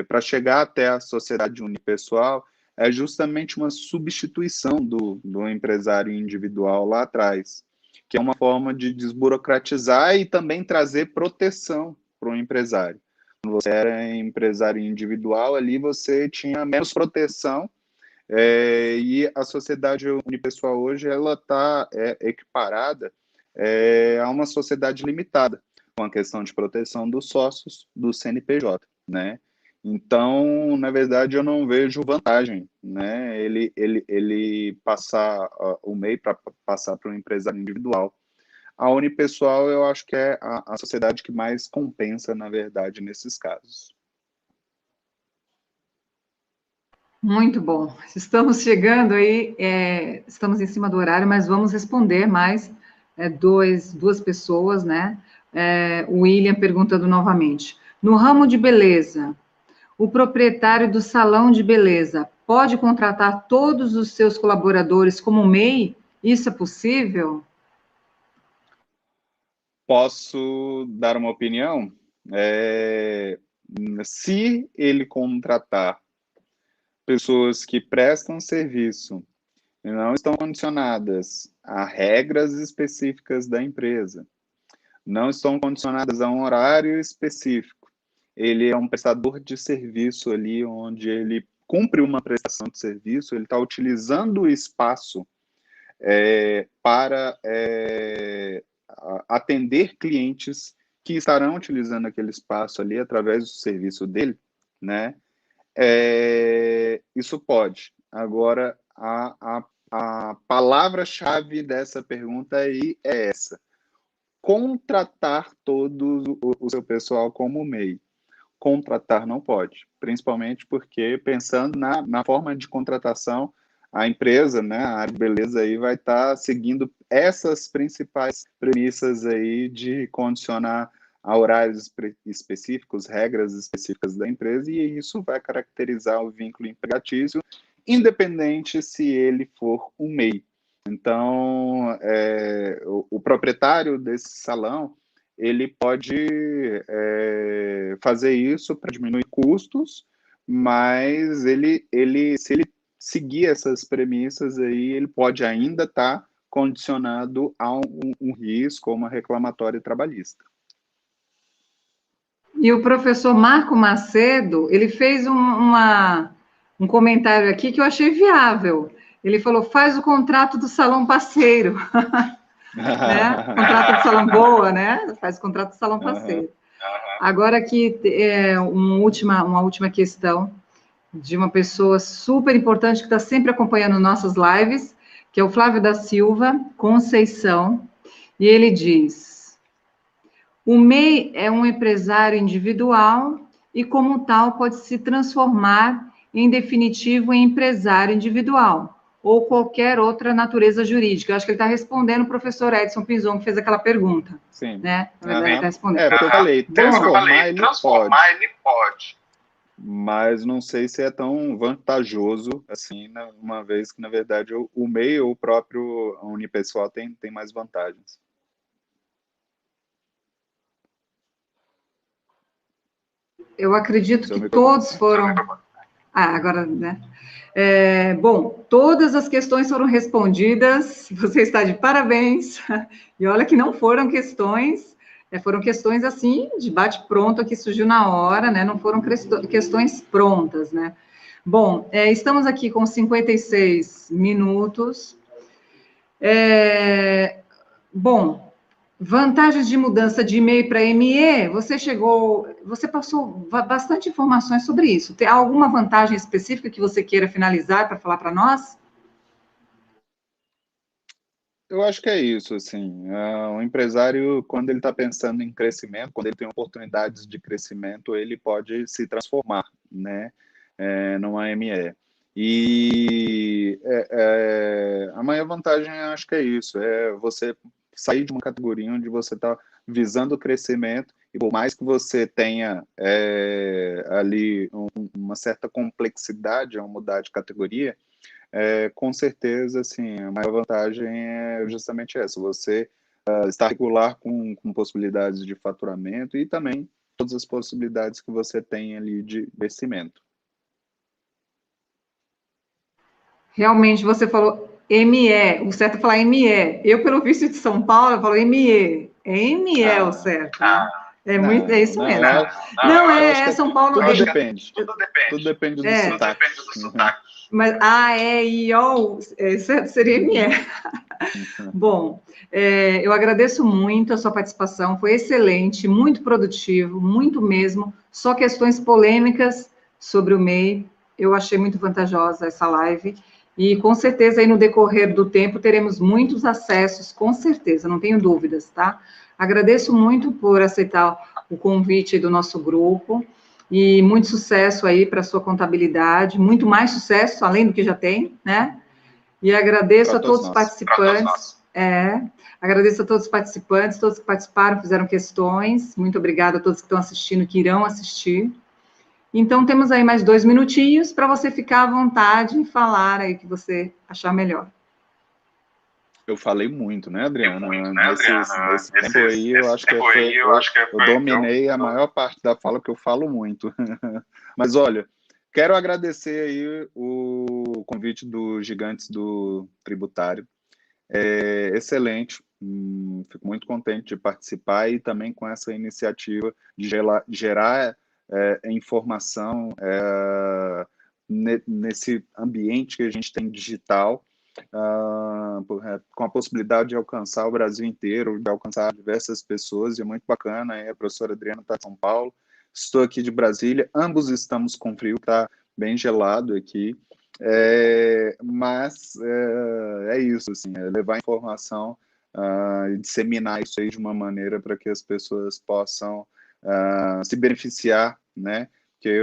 para chegar até a sociedade unipessoal é justamente uma substituição do empresário individual lá atrás, que é uma forma de desburocratizar e também trazer proteção para o empresário. Quando você era empresário individual, ali você tinha menos proteção, e a sociedade unipessoal hoje ela está equiparada a uma sociedade limitada, com a questão de proteção dos sócios do CNPJ, né? Então, na verdade, eu não vejo vantagem, né? Ele passar o MEI para passar para um empresário individual. A unipessoal, eu acho que é a sociedade que mais compensa, na verdade, nesses casos. Muito bom. Estamos chegando aí, estamos em cima do horário, mas vamos responder mais duas pessoas, né? O William perguntando novamente. No ramo de beleza, o proprietário do salão de beleza pode contratar todos os seus colaboradores como MEI? Isso é possível? Posso dar uma opinião? Se ele contratar pessoas que prestam serviço e não estão condicionadas a regras específicas da empresa, não estão condicionadas a um horário específico, ele é um prestador de serviço ali, onde ele cumpre uma prestação de serviço, ele está utilizando o espaço para atender clientes que estarão utilizando aquele espaço ali através do serviço dele, né? Isso pode. Agora, a palavra-chave dessa pergunta aí é essa: contratar todo o seu pessoal como MEI. Contratar não pode, principalmente porque, pensando na forma de contratação, a empresa, né, a área de beleza aí vai estar seguindo essas principais premissas aí de condicionar a horários específicos, regras específicas da empresa, e isso vai caracterizar o vínculo empregatício, independente se ele for um MEI. Então, o proprietário desse salão, ele pode fazer isso para diminuir custos, mas se ele seguir essas premissas aí, ele pode ainda estar condicionado a um risco ou uma reclamatória trabalhista. E o professor Marco Macedo, ele fez um comentário aqui que eu achei viável. Ele falou, faz o contrato do salão parceiro. Né? Contrato do salão boa, né? Faz o contrato do salão parceiro. Agora aqui, uma última questão de uma pessoa super importante que está sempre acompanhando nossas lives, que é o Flávio da Silva Conceição, e ele diz: o MEI é um empresário individual e, como tal, pode se transformar em definitivo em empresário individual ou qualquer outra natureza jurídica. Eu acho que ele está respondendo o professor Edson Pinzon, que fez aquela pergunta. Sim. Né? Na verdade, ele está respondendo. Porque eu falei, transformar ele pode. Mas não sei se é tão vantajoso assim, uma vez que, na verdade, o MEI ou o próprio unipessoal tem mais vantagens. Eu acredito que todos foram... agora, né? Bom, todas as questões foram respondidas, você está de parabéns, e olha que não foram questões, foram questões assim, de bate-pronto, que surgiu na hora, né? Não foram questões prontas, né? Bom, estamos aqui com 56 minutos. Bom, vantagens de mudança de e-mail para ME, você passou bastante informações sobre isso. Tem alguma vantagem específica que você queira finalizar para falar para nós? Eu acho que é isso, assim, o empresário, quando ele está pensando em crescimento, quando ele tem oportunidades de crescimento, ele pode se transformar, né, numa ME. E a maior vantagem, acho que é isso, é você sair de uma categoria onde você está visando o crescimento, e por mais que você tenha ali uma certa complexidade ao mudar de categoria, com certeza, assim, a maior vantagem é justamente essa, você estar regular com possibilidades de faturamento e também todas as possibilidades que você tem ali de investimento. Realmente, você falou ME, o certo é falar ME. Eu, pelo visto de São Paulo, eu falo ME. É ME o certo, né? É isso mesmo. São Paulo... Tudo depende. Tudo depende do sotaque. Mas A, E, I, O, certo? Seria ME. Bom, eu agradeço muito a sua participação, foi excelente, muito produtivo, muito mesmo, só questões polêmicas sobre o MEI, eu achei muito vantajosa essa live, e com certeza aí no decorrer do tempo teremos muitos acessos, com certeza, não tenho dúvidas, tá? Agradeço muito por aceitar o convite do nosso grupo, e muito sucesso aí para a sua contabilidade, muito mais sucesso, além do que já tem, né? E agradeço a todos os participantes. Agradeço a todos os participantes, todos que participaram, fizeram questões. Muito obrigada a todos que estão assistindo, que irão assistir. Então, temos aí mais 2 minutinhos para você ficar à vontade e falar aí o que você achar melhor. Eu falei muito, né, Adriana? Nesse tempo aí, eu acho que eu dominei a maior parte da fala, porque eu falo muito. Mas, olha, quero agradecer aí o convite dos Gigantes do Tributário. Excelente. Fico muito contente de participar e também com essa iniciativa de gerar informação nesse ambiente que a gente tem digital, com a possibilidade de alcançar o Brasil inteiro, de alcançar diversas pessoas, e é muito bacana. A professora Adriana está em São Paulo, estou aqui de Brasília, ambos estamos com frio, está bem gelado aqui, mas é isso, assim, levar informação e disseminar isso aí de uma maneira para que as pessoas possam se beneficiar, né? Que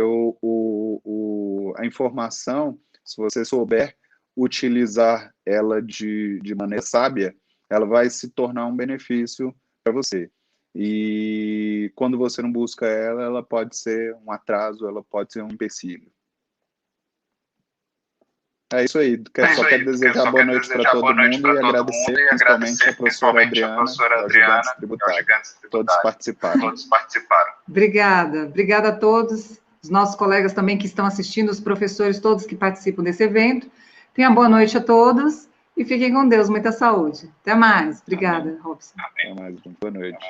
a informação, se você souber utilizar ela de maneira sábia, ela vai se tornar um benefício para você. E quando você não busca ela, ela pode ser um atraso, ela pode ser um empecilho. É isso aí. Só quero desejar boa noite para todo mundo e agradecer principalmente a professora Adriana, ajudantes tributários. Todos participaram. Obrigada a todos, os nossos colegas também que estão assistindo, os professores todos que participam desse evento. Tenha boa noite a todos e fiquem com Deus, muita saúde. Até mais. Obrigada, Robson. Até mais, boa noite.